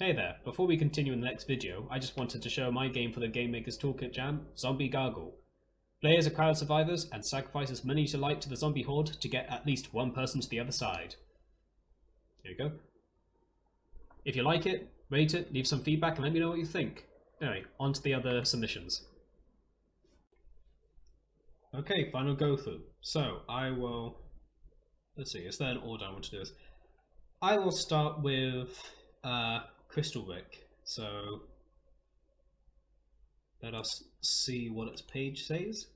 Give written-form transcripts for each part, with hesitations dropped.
Hey there, before we continue in the next video, I just wanted to show my game for the Game Maker's Toolkit Jam, Zombie Gargle. Play as a crowd of survivors and sacrifice as many as you like to the zombie horde to get at least one person to the other side. There you go. If you like it, rate it, leave some feedback and let me know what you think. Anyway, on to the other submissions. Okay, final go through. So, I will... Let's see, is there an order I want to do this? I will start with Crystal Wick. So, let us see what its page says.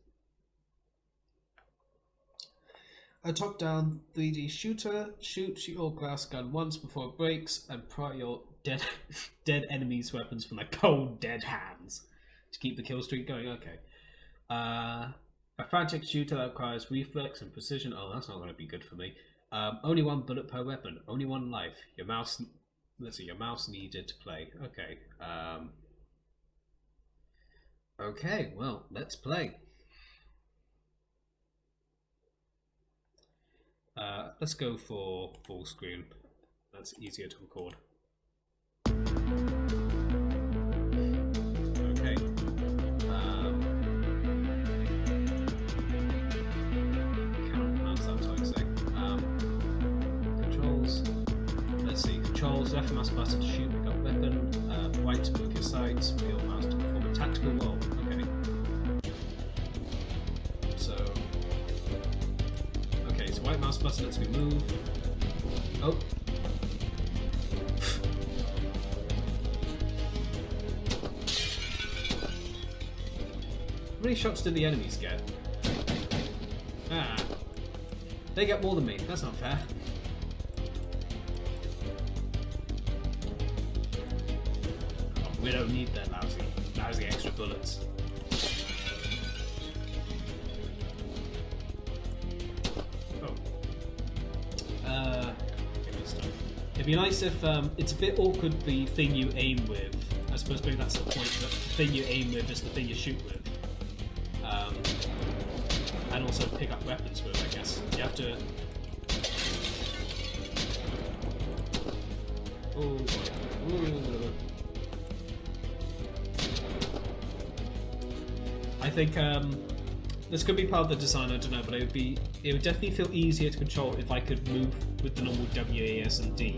A top-down 3D shooter. Shoot your glass gun once before it breaks and pry your dead enemies' weapons from their cold, dead hands to keep the kill streak going. Okay. A frantic shooter that requires reflex and precision. Oh, that's not going to be good for me. Only one bullet per weapon. Only one life. Your mouse... Let's see, your mouse needed to play. Okay. Okay, well, let's play. Let's go for full screen. That's easier to record. Okay. Controls. Let's see. Controls. Left mouse button to shoot, pick up weapon. Right to move your sights. Wheel mouse to perform a tactical roll. Okay. So. Okay, so right mouse button lets me move. Oh. How many shots did the enemies get? Ah. They get more than me. That's not fair. Oh, we don't need their lousy extra bullets. It'd be nice if it's a bit awkward the thing you aim with. I suppose maybe that's the point, that the thing you aim with is the thing you shoot with. And also pick up weapons with, I guess. You have to... Oh boy. Ooh. I think this could be part of the design, I don't know, but it would definitely feel easier to control if I could move with the normal W, A, S, and D.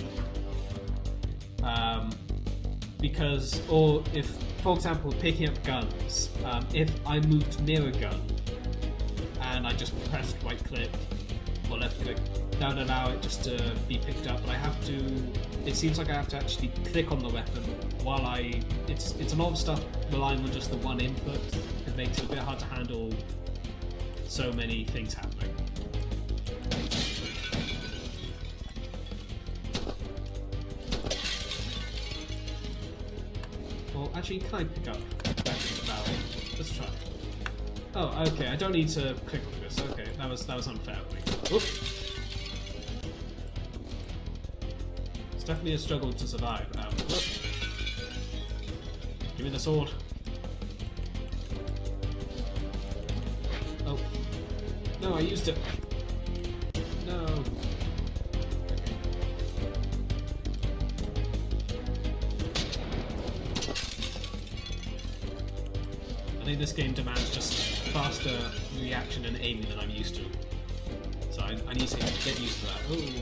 Because, or if, for example, picking up guns, if I moved near a gun and I just pressed right click or left click, that would allow it just to be picked up, but I have to, it seems like I have to actually click on the weapon while it's a lot of stuff relying on just the one input. It makes it a bit hard to handle so many things happening. Well, actually, can I pick up that barrel? Let's try. Oh, okay. I don't need to click on this. Okay, that was unfair of me. Oop. It's definitely a struggle to survive. Give me the sword. Oh. No, I used it. No. I think this game demands just faster reaction and aiming than I'm used to. So I need to get used to that. Ooh.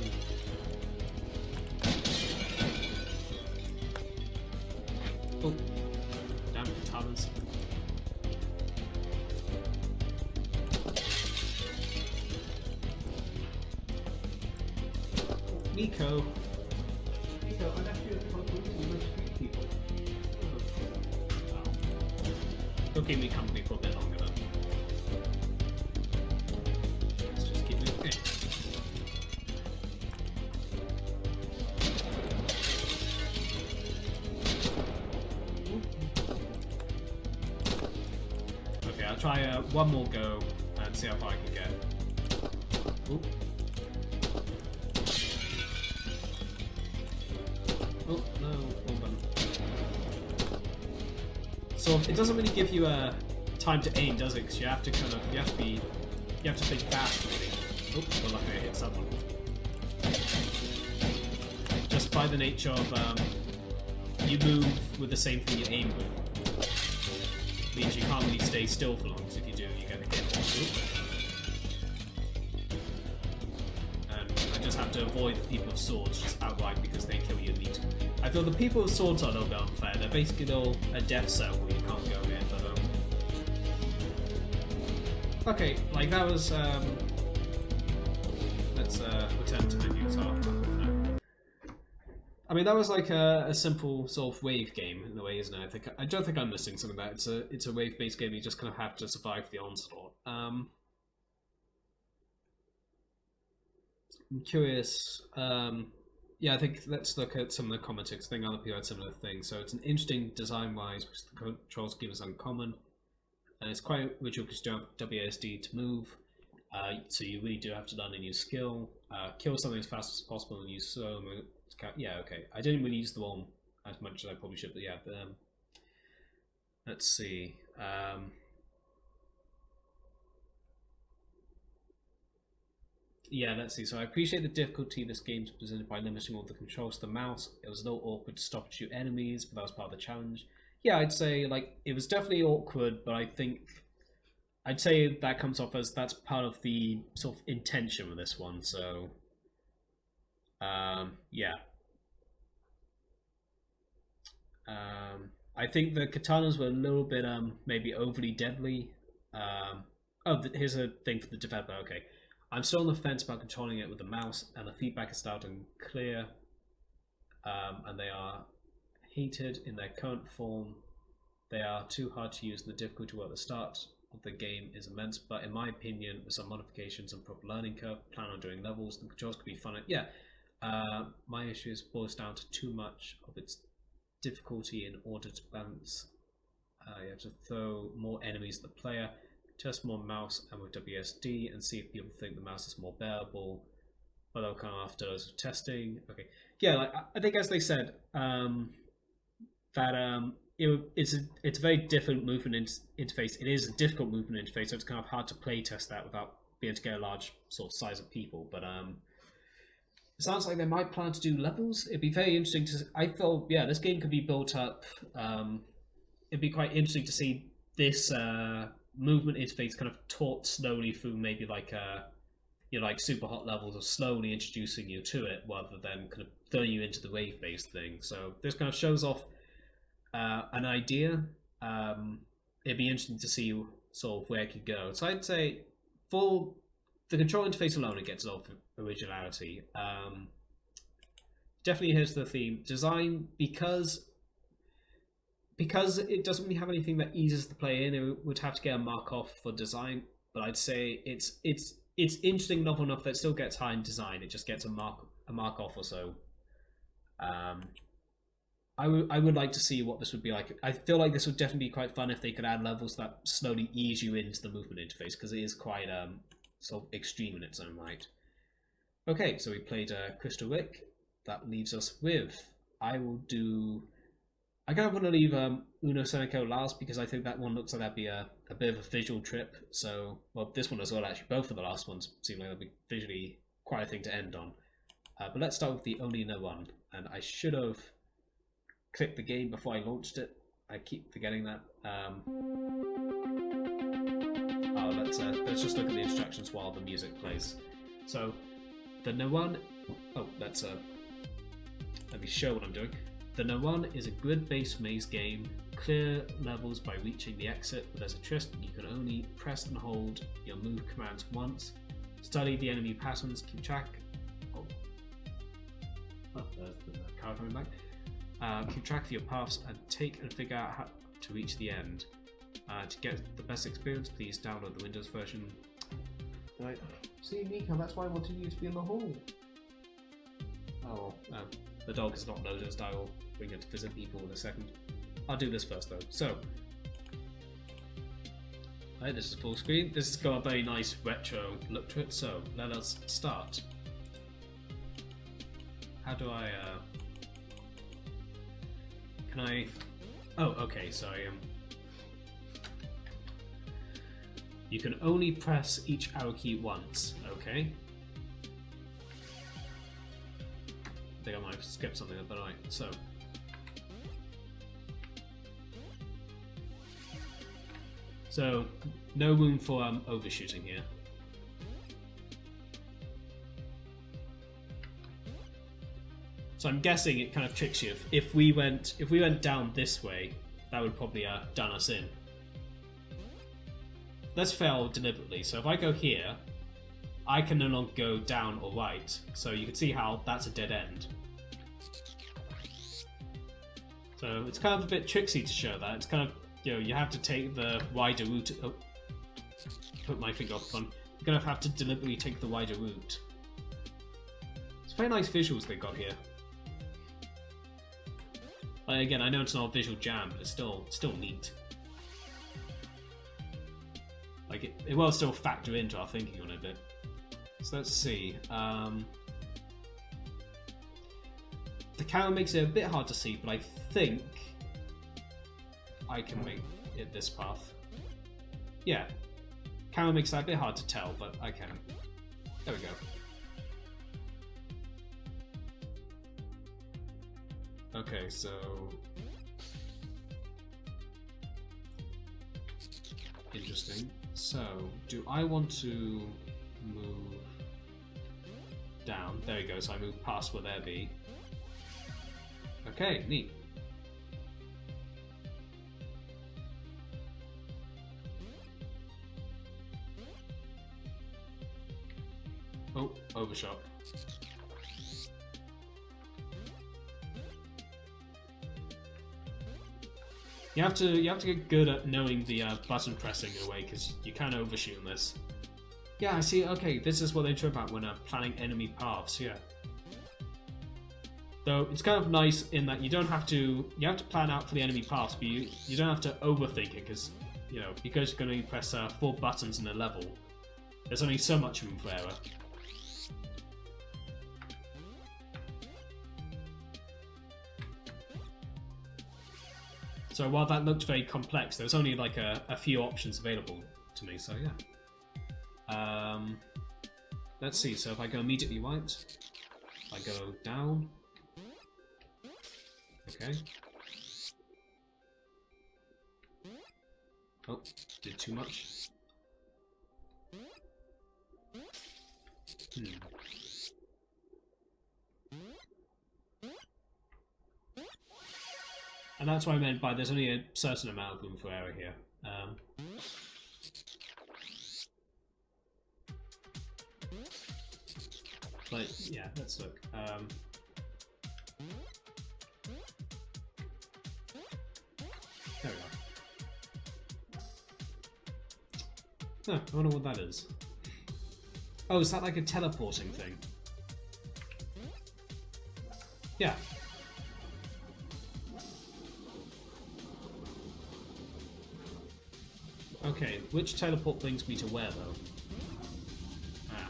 Oh. Damn katanas. Nico, I left you at the front room to treat people. Oh. Don't keep me company for a bit longer then. Let's just keep moving. Okay. Okay, I'll try one more go and see how far I can get. Ooh. Oh no, wrong button. So it doesn't really give you a time to aim, does it? Because you have to you have to think fast, really. Oh, well, luckily I hit someone. Just by the nature of you move with the same thing you aim with. Means you can't really stay still for long, because if you do, you get a hit. And I just have to avoid the people of swords just outright because they kill you immediately. I feel the people of swords are a little bit unfair. They're basically all a death cell where you can't go in, but okay, like that was let's return to the guitar. I mean, that was like a simple sort of wave game in a way, isn't it? I don't think I'm missing something like that. It's a wave-based game. You just kind of have to survive the onslaught. I'm curious. Yeah, I think let's look at some of the comments. I think other people had similar things. So it's an interesting design-wise, because the control scheme is uncommon, and it's quite original because you don't have WASD to move. So you really do have to learn a new skill. Kill something as fast as possible and use slow move. Yeah, okay. I didn't really use the one as much as I probably should, but yeah. Let's see. Yeah, let's see. So I appreciate the difficulty this game's presented by limiting all the controls to the mouse. It was a little awkward to stop and shoot enemies, but that was part of the challenge. Yeah, I'd say like it was definitely awkward, but I think I'd say that comes off as that's part of the sort of intention of this one. So yeah. I think the katanas were a little bit maybe overly deadly. Here's a thing for the developer. Okay. I'm still on the fence about controlling it with the mouse, and the feedback is loud and clear, and they are heated in their current form. They are too hard to use, and the difficulty at the start of the game is immense, but in my opinion, with some modifications and proper learning curve, plan on doing levels, the controls could be fun. Yeah, my issue is boils down to too much of its difficulty in order to balance. You have to throw more enemies at the player, test more mouse and with WSD, and see if people think the mouse is more bearable. But they'll come after us with testing. Okay, yeah, like I think as they said, that it's a very different movement interface. It is a difficult movement interface, so it's kind of hard to play test that without being able to get a large sort of size of people. But it sounds like they might plan to do levels. It'd be very interesting to. I thought, yeah, this game could be built up. It'd be quite interesting to see this movement interface kind of taught slowly through maybe like like super hot levels of slowly introducing you to it rather than kind of throwing you into the wave-based thing. So this kind of shows off an idea. It'd be interesting to see sort of where it could go. So I'd say for the control interface alone, it gets a lot of originality. Definitely here's the theme. Design, because it doesn't really have anything that eases the player in, it would have to get a mark off for design. But I'd say it's interesting enough that it still gets high in design. It just gets a mark off or so. I would like to see what this would be like. I feel like this would definitely be quite fun if they could add levels that slowly ease you into the movement interface, because it is quite sort of extreme in its own right. Okay, so we played Crystal Wick. That leaves us with I kind of want to leave Uno SENCO last, because I think that one looks like that'd be a bit of a visual trip. So, well, this one as well, actually. Both of the last ones seem like they'll be visually quite a thing to end on. But let's start with the only NeOne. And I should have clicked the game before I launched it. I keep forgetting that. Let's just look at the instructions while the music plays. So, the NeOne... Oh, let me show what I'm doing. The NeOne is a grid-based maze game. Clear levels by reaching the exit, but there's a twist. You can only press and hold your move commands once. Study the enemy patterns, keep track. There's the card coming back. Keep track of your paths and take and figure out how to reach the end. To get the best experience, please download the Windows version. Right. See, Nico, that's why I wanted you to be in the hall. Oh, the dog is not noticed. I will bring it to visit people in a second. I'll do this first though. So, right, this is full screen. This has got a very nice retro look to it. So let us start. How do I? Can I? Oh, okay. Sorry. You can only press each arrow key once. Okay. I think I might have skipped something, but alright, so So no room for overshooting here. So I'm guessing it kind of tricks you. If we went down this way, that would probably done us in. Let's fail deliberately. So if I go here, I can no longer go down or right. So you can see how that's a dead end. So it's kind of a bit tricksy to show that. It's kind of, you know, you have to take the wider route. Oh, put my finger off on. You're gonna have to deliberately take the wider route. It's very nice visuals they got here. Like, again, I know it's not a visual jam, but it's still neat. Like it will still factor into our thinking on it a bit. So let's see. The camera makes it a bit hard to see, but I think I can make it this path. Yeah, camera makes that a bit hard to tell, but I can. There we go. Okay, so interesting. So, do I want to move down? There we go, so I move past where there be. Okay, neat. Oh, overshot. You have to get good at knowing the button pressing in a way, because you can overshoot on this. Yeah, I see. Okay, this is what they talk about when planning enemy paths. Yeah. Though it's kind of nice in that you have to plan out for the enemy paths, but you don't have to overthink it, because because you're going to press 4 buttons in a level. There's only so much room for error. So while that looked very complex, there was only like a few options available to me. So yeah. Let's see. So if I go immediately right, I go down. Okay. Oh, did too much. And that's what I meant by there's only a certain amount of room for error here. But yeah, let's look. There we go. Oh, I wonder what that is. Oh, is that like a teleporting thing? Yeah. Okay, which teleport brings me to where, though? Ah.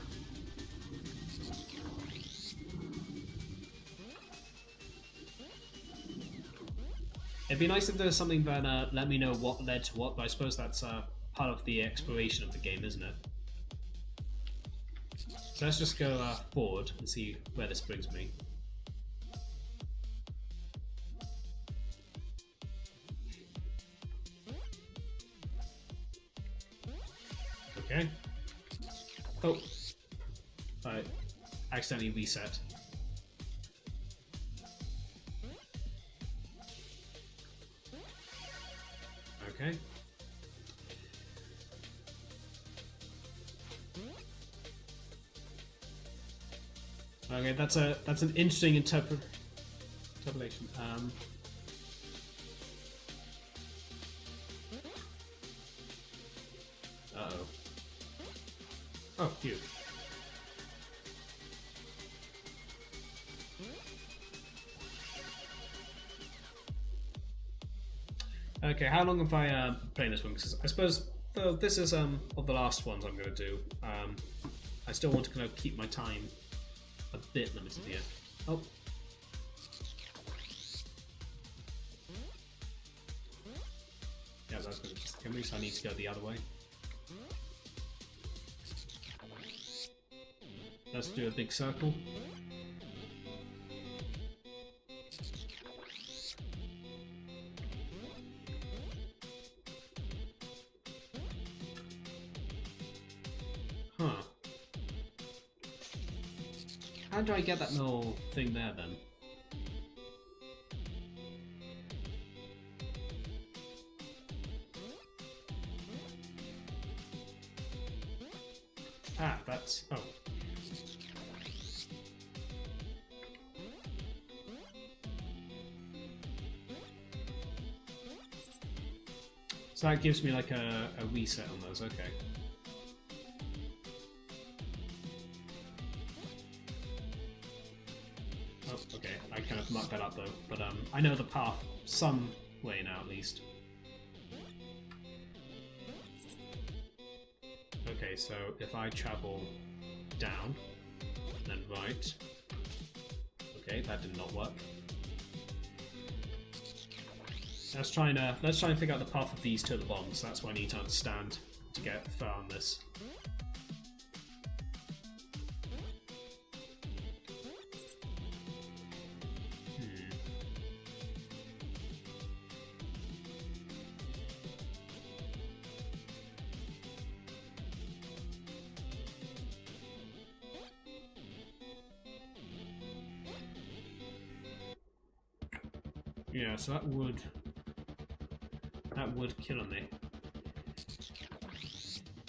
It'd be nice if there was something that let me know what led to what, but I suppose that's part of the exploration of the game, isn't it? So let's just go forward and see where this brings me. Okay. Oh. I accidentally reset. Okay. Okay, that's an interesting interpretation. Uh-oh. Oh, phew. Okay, how long have I playing this one? Because I suppose this is of the last ones I'm going to do. I still want to kind of keep my time a bit limited here. Oh. Yeah, that's going to just kill me, so I need to go the other way. Let's do a big circle. How do I get that little thing there then? Ah, that's... oh. So that gives me like a reset on those, okay. Oh, okay, I kind of mucked that up though, but I know the path some way now at least. Okay, so if I travel down, then right. Okay, that did not work. Let's try and figure out the path of these to the bottom, so that's what I need to understand to get far on this. Yeah, so that would kill me.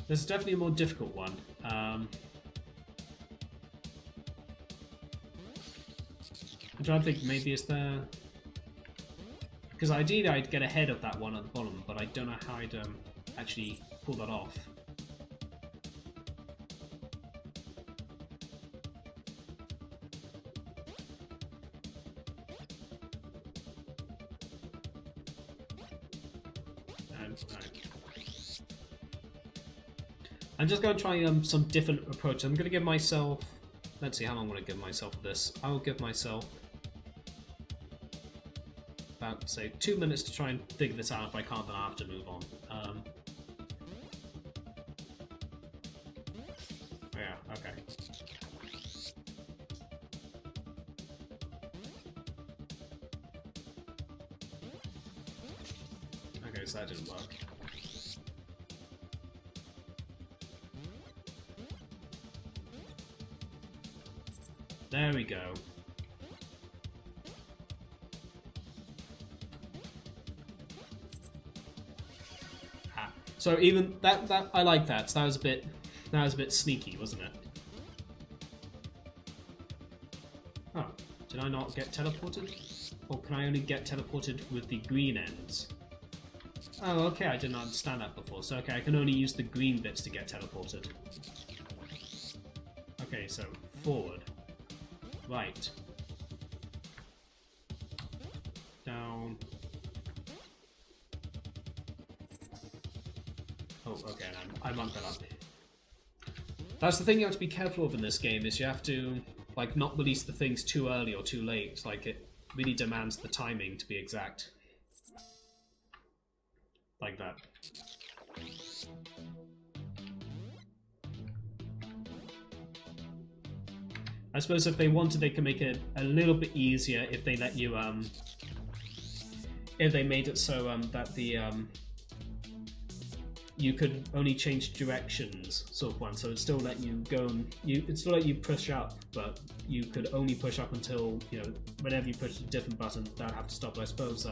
This is definitely a more difficult one. I'm trying to think, maybe is there... Because ideally I'd get ahead of that one at the bottom, but I don't know how I'd actually pull that off. I'm just going to try some different approach. I'm going to give myself... Let's see how long I'm going to give myself for this. I will give myself about, say, 2 minutes to try and figure this out. If I can't, then I have to move on. Yeah, okay. Okay, so that didn't work. There we go. Ah. So even that I like that. So that was a bit sneaky, wasn't it? Oh, did I not get teleported? Or can I only get teleported with the green ends? Oh, okay, I didn't understand that before. So okay, I can only use the green bits to get teleported. Okay, so forward. Right. Down. Oh, okay, I mucked that up. That's the thing you have to be careful of in this game, is you have to, like, not release the things too early or too late. Like, it really demands the timing to be exact. Like that. I suppose if they wanted, they could make it a little bit easier if they let you, if they made it so that the you could only change directions, sort of one. So it'd still let you go and it'd still let you push up, but you could only push up until, you know, whenever you push a different button, that would have to stop. But I suppose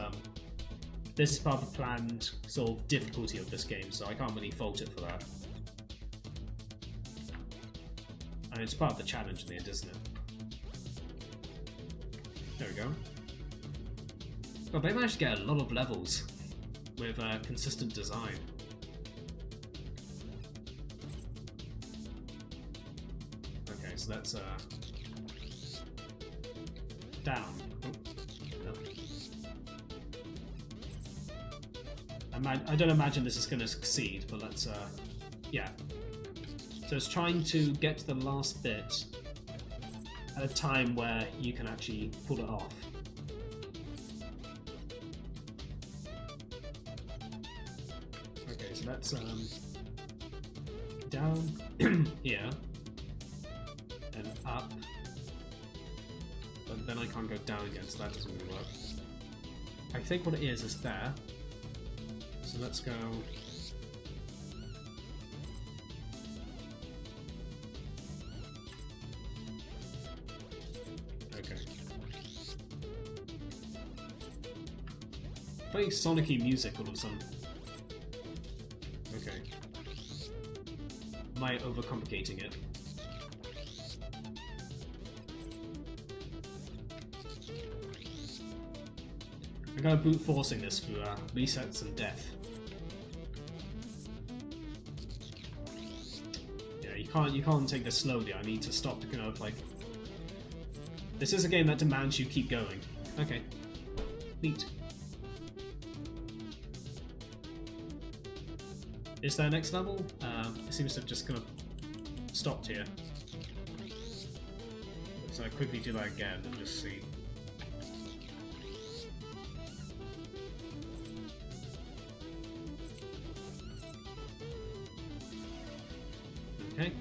this is part of the planned sort of difficulty of this game, so I can't really fault it for that. And it's part of the challenge in the end, isn't it? There we go. Well, they managed to get a lot of levels with consistent design. Okay, so that's down. Oh. I don't imagine this is going to succeed, but let's yeah. So it's trying to get to the last bit at a time where you can actually pull it off. Okay, so that's down here and up, but then I can't go down again, so that doesn't really work. I think what it is there. So let's go. playing Sonic-y music all of a sudden. Okay. Am I overcomplicating it? I'm kind of brute forcing this through resets and death. Yeah, you can't take this slowly. I need to stop the kind of like. This is a game that demands you keep going. Okay. Neat. Is there a next level? It seems to have just kind of stopped here. So I quickly do that again and just see. Okay.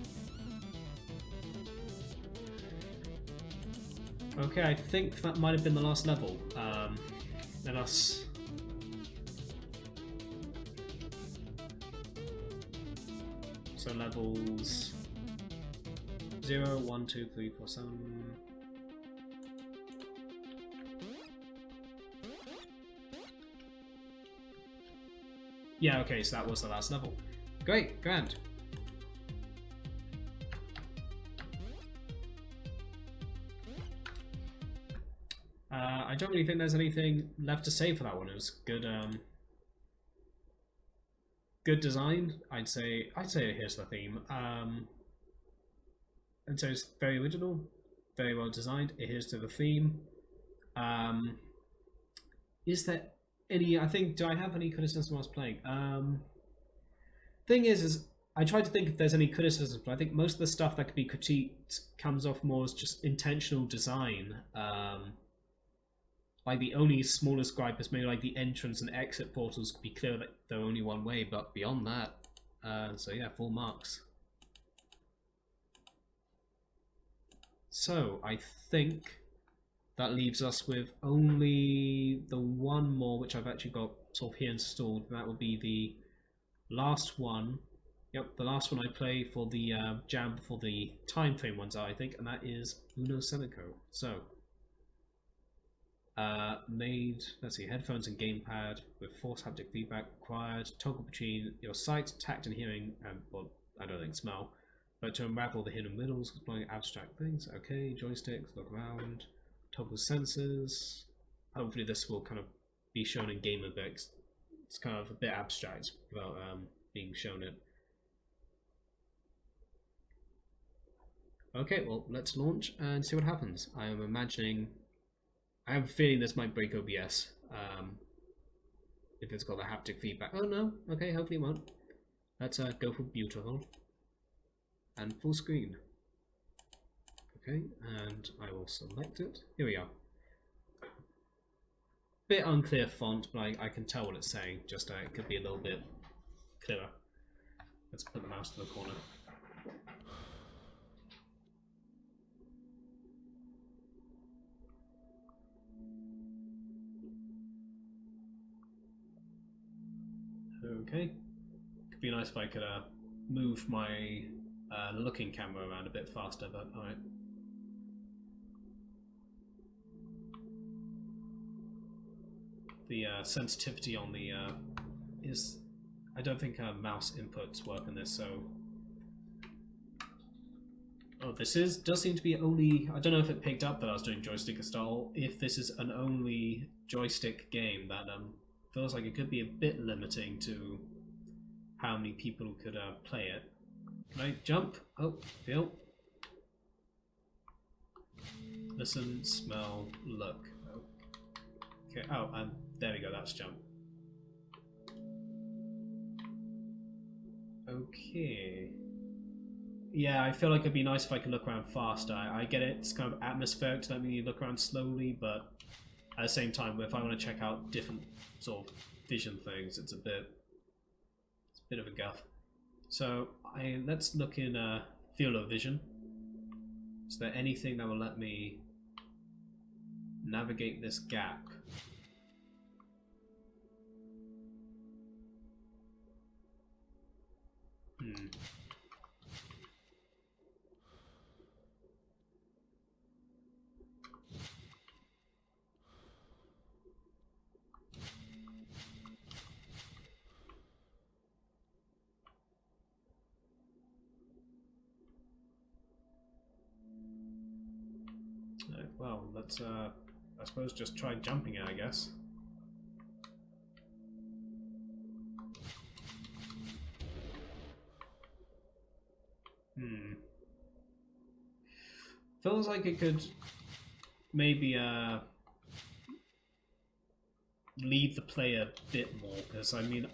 Okay, I think that might have been the last level. Let us. So levels 0, 1, 2, 3, 4, 7. Yeah, okay, so that was the last level. Great, grand. I don't really think there's anything left to say for that one. It was good. Good design. I'd say here's the theme. And so it's very original, very well designed. It adheres to the theme. Is there any? Do I have any criticism while I was playing? Thing is I tried to think if there's any criticism, but I think most of the stuff that could be critiqued comes off more as just intentional design. Like the only smallest gripe is maybe like the entrance and exit portals could be clear that they're only one way, but beyond that, so yeah, full marks. So I think that leaves us with only the one more, which I've actually got sort of here installed, and that will be the last one. Yep, the last one I play for the jam before the time frame ones out, I think, and that is SENCO. So. Made, let's see, headphones and gamepad with force haptic feedback required, toggle between your sight, tact and hearing, and, well, I don't think smell, but to unravel the hidden riddles, exploring abstract things. Okay, joysticks, look around, toggle sensors. Hopefully this will kind of be shown in game effects. It's kind of a bit abstract without being shown it. Okay, well, let's launch and see what happens. I am imagining... I have a feeling this might break OBS if it's got the haptic feedback. Oh no, okay, hopefully it won't. Let's go for beautiful and full screen. Okay, and I will select it. Here we are. Bit unclear font, but I can tell what it's saying. Just it could be a little bit clearer. Let's put the mouse to the corner. Okay, could be nice if I could move my looking camera around a bit faster, but alright. The sensitivity on the is... I don't think mouse inputs work in this, so... Oh, this does seem to be only... I don't know if it picked up that I was doing joystick install. If this is an only joystick game, that feels like it could be a bit limiting to how many people could play it. Can I jump? Oh, feel. Listen, smell, look. Okay, oh, and there we go, that's jump. Okay. Yeah, I feel like it'd be nice if I could look around faster. I get it, it's kind of atmospheric to let me look around slowly, but at the same time, if I want to check out different sort of vision things, it's a bit of a guff. So let's look in field of vision. Is there anything that will let me navigate this gap? Well, let's, I suppose, just try jumping it, I guess. Feels like it could maybe lead the player a bit more, because I mean,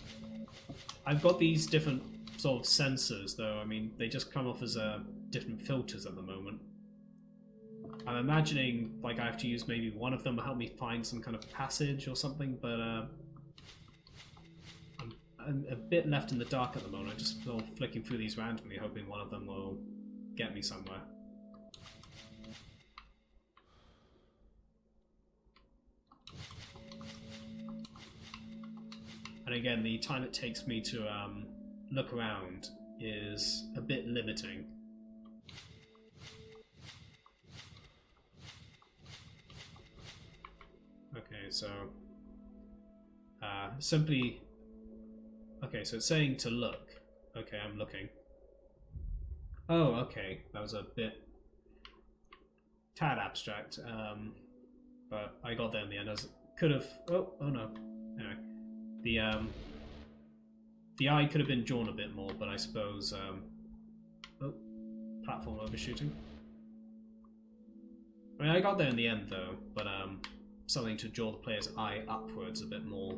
I've got these different sort of sensors, though. I mean, they just come off as different filters at the moment. I'm imagining like I have to use maybe one of them to help me find some kind of passage or something, but I'm a bit left in the dark at the moment. I'm just sort of flicking through these randomly, hoping one of them will get me somewhere. And again, the time it takes me to look around is a bit limiting. Okay, so simply... Okay, so it's saying to look. Okay, I'm looking. Oh, okay, that was a bit tad abstract, but I got there in the end. I could have... Oh no. Anyway. The eye could have been drawn a bit more, but I suppose... Oh, platform overshooting. I mean, I got there in the end, though, but something to draw the player's eye upwards a bit more.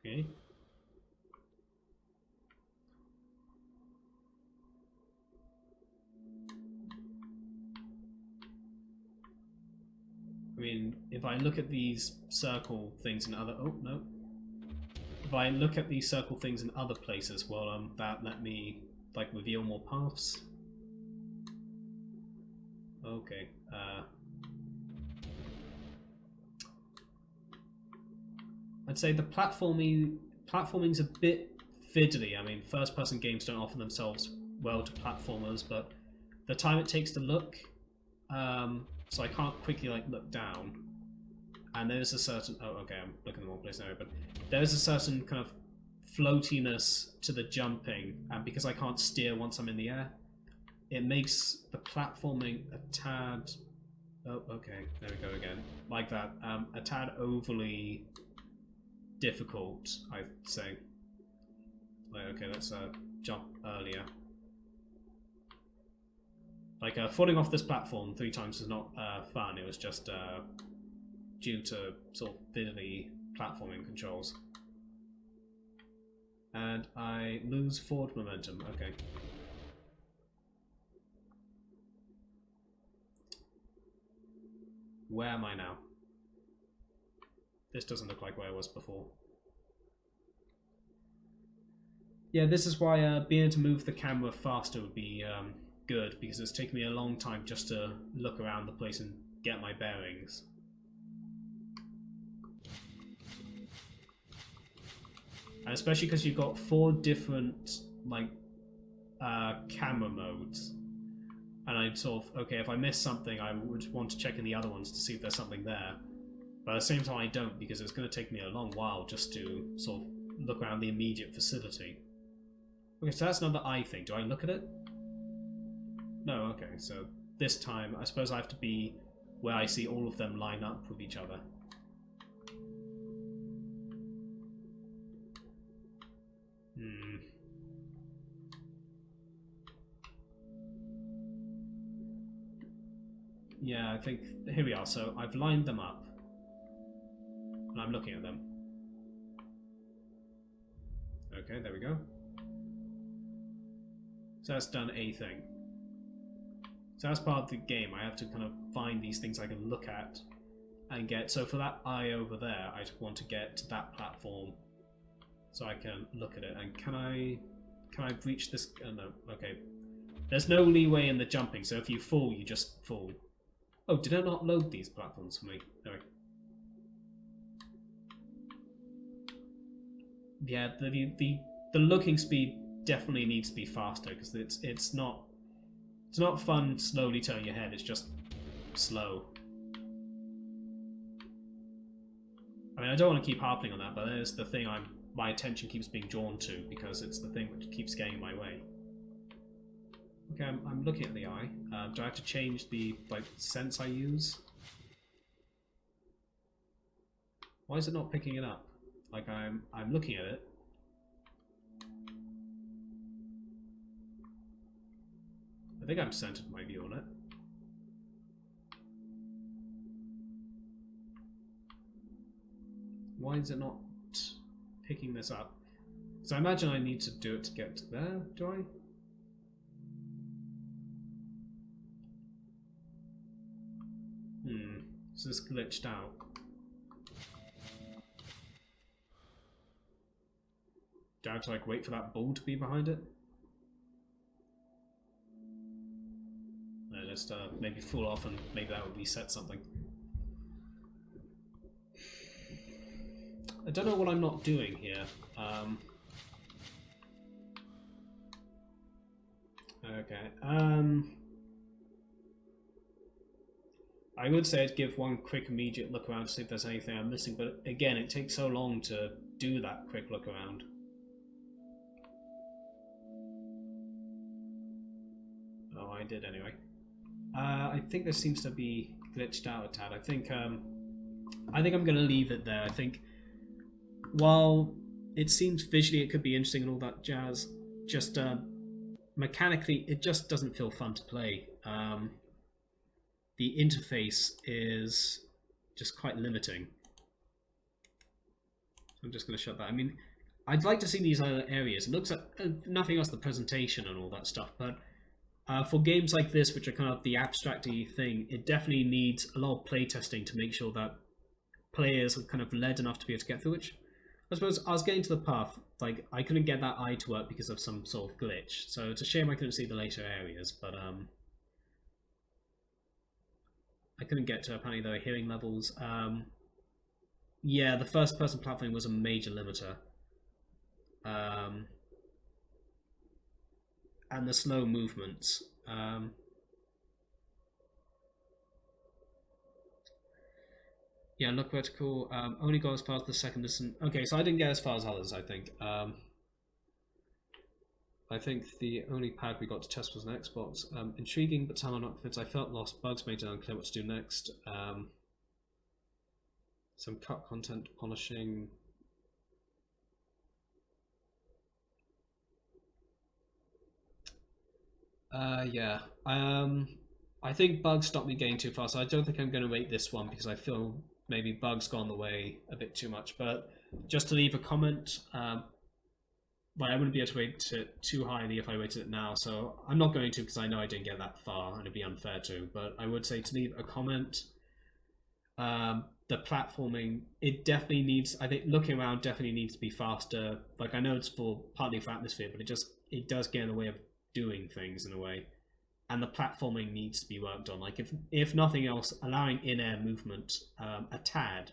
Okay. I mean, if I look at these circle things in other... Oh, no. If I look at these circle things in other places, well, that let me, like, reveal more paths. Okay. I'd say the platforming's a bit fiddly. I mean, first-person games don't offer themselves well to platformers, but the time it takes to look, so I can't quickly like look down. And there's a certain... Oh, okay, I'm looking in the wrong place now, but there's a certain kind of floatiness to the jumping, and because I can't steer once I'm in the air, it makes the platforming a tad... Oh, okay, there we go again. Like that, a tad overly difficult, I'd say. Like, okay, let's jump earlier. Like, falling off this platform 3 times is not fun, it was just due to sort of fiddly platforming controls. And I lose forward momentum, okay. Where am I now? This doesn't look like where I was before. Yeah, this is why being able to move the camera faster would be good, because it's taken me a long time just to look around the place and get my bearings. And especially because you've got 4 different like camera modes. And I'd sort of, okay, if I miss something, I would want to check in the other ones to see if there's something there. But at the same time, I don't, because it's going to take me a long while just to sort of look around the immediate facility. Okay, so that's another eye thing. Do I look at it? No, okay, so this time, I suppose I have to be where I see all of them line up with each other. Yeah, I think... Here we are, so I've lined them up. And I'm looking at them. Okay, there we go. So that's done a thing. So as part of the game, I have to kind of find these things I can look at and get. So for that eye over there, I want to get to that platform so I can look at it. And can I reach this? Oh, no, okay. There's no leeway in the jumping, so if you fall, you just fall. Oh, did I not load these platforms for me? No. yeah, the looking speed definitely needs to be faster, because it's not fun slowly turning your head. It's just slow. I mean, I don't want to keep harping on that, but there's the thing my attention keeps being drawn to, because it's the thing which keeps getting in my way. Okay, I'm looking at the eye. Do I have to change the sense I use? Why is it not picking it up? Like I'm looking at it. I think I've centered my view on it. Why is it not picking this up? So I imagine I need to do it to get to there, do I? So this glitched out. Do I have to like wait for that ball to be behind it? Just maybe fall off, and maybe that would reset something. I don't know what I'm not doing here. Okay. I would say I'd give one quick immediate look around to see if there's anything I'm missing, but again, it takes so long to do that quick look around. Oh, I did anyway. I think this seems to be glitched out a tad. I think I'm going to leave it there. I think while it seems visually it could be interesting and all that jazz, just mechanically it just doesn't feel fun to play. The interface is just quite limiting. I'm just going to shut that. I mean, I'd like to see these other areas. It looks like nothing else, the presentation and all that stuff, but for games like this, which are kind of the abstract-y thing, it definitely needs a lot of playtesting to make sure that players are kind of led enough to be able to get through, which I suppose I was getting to the path, like I couldn't get that eye to work because of some sort of glitch, so it's a shame I couldn't see the later areas, but I couldn't get to apparently the hearing levels. Yeah, the first person platforming was a major limiter. And the slow movements. Yeah, look vertical. Only got as far as the second distance. Okay, so I didn't get as far as others, I think. I think the only pad we got to test was an Xbox. Intriguing, but time not fits. I felt lost. Bugs made it unclear what to do next. Some cut content polishing. Yeah. I think bugs stopped me getting too far, so I don't think I'm going to rate this one because I feel maybe bugs gone the way a bit too much. But just to leave a comment, but I wouldn't be able to rate it too highly if I rated it now, so I'm not going to because I know I didn't get that far and it'd be unfair to. But I would say to leave a comment. The platforming, it definitely needs, I think looking around definitely needs to be faster. Like I know it's partly for atmosphere, but it does get in the way of doing things in a way. And the platforming needs to be worked on. Like if nothing else, allowing in-air movement a tad,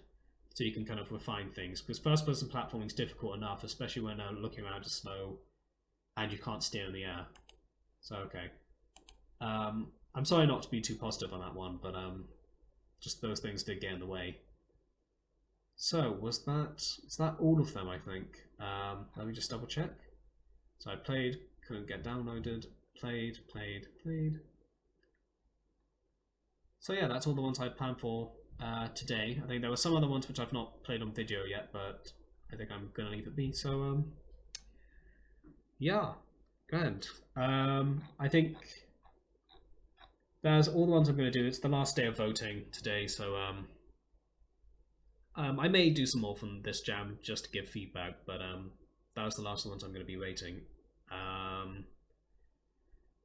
so you can kind of refine things. Because first-person platforming is difficult enough, especially when looking around is slow and you can't steer in the air. So okay, I'm sorry not to be too positive on that one, but just those things did get in the way. So is that all of them? I think. Let me just double check. So I played, couldn't get downloaded. Played. So yeah, that's all the ones I planned for today. I think there were some other ones which I've not played on video yet, but I think I'm gonna leave it be. So yeah, grand. I think that's all the ones I'm gonna do. It's the last day of voting today, so I may do some more from this jam just to give feedback, but that was the last ones I'm gonna be rating.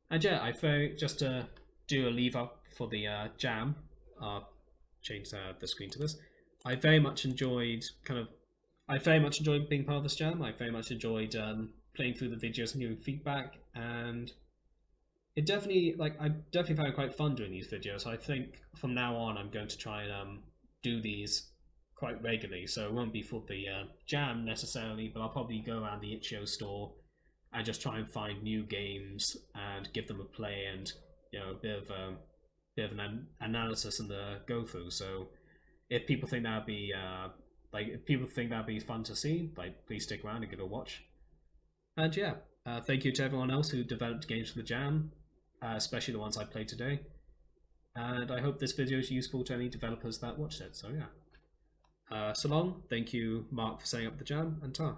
And yeah, just to do a leave up for the jam, I'll change the screen to this. I very much enjoyed being part of this jam. I very much enjoyed playing through the videos and giving feedback, and it definitely, I definitely found it quite fun doing these videos. I think from now on I'm going to try and do these quite regularly, so it won't be for the jam necessarily, but I'll probably go around the itch.io store and just try and find new games and give them a play, and a bit of an analysis and the go through. So if people think that'd be fun to see, please stick around and give it a watch. And yeah, thank you to everyone else who developed games for the jam, especially the ones I played today. And I hope this video is useful to any developers that watched it. So yeah. So long. Thank you, Mark, for setting up the jam, and ta.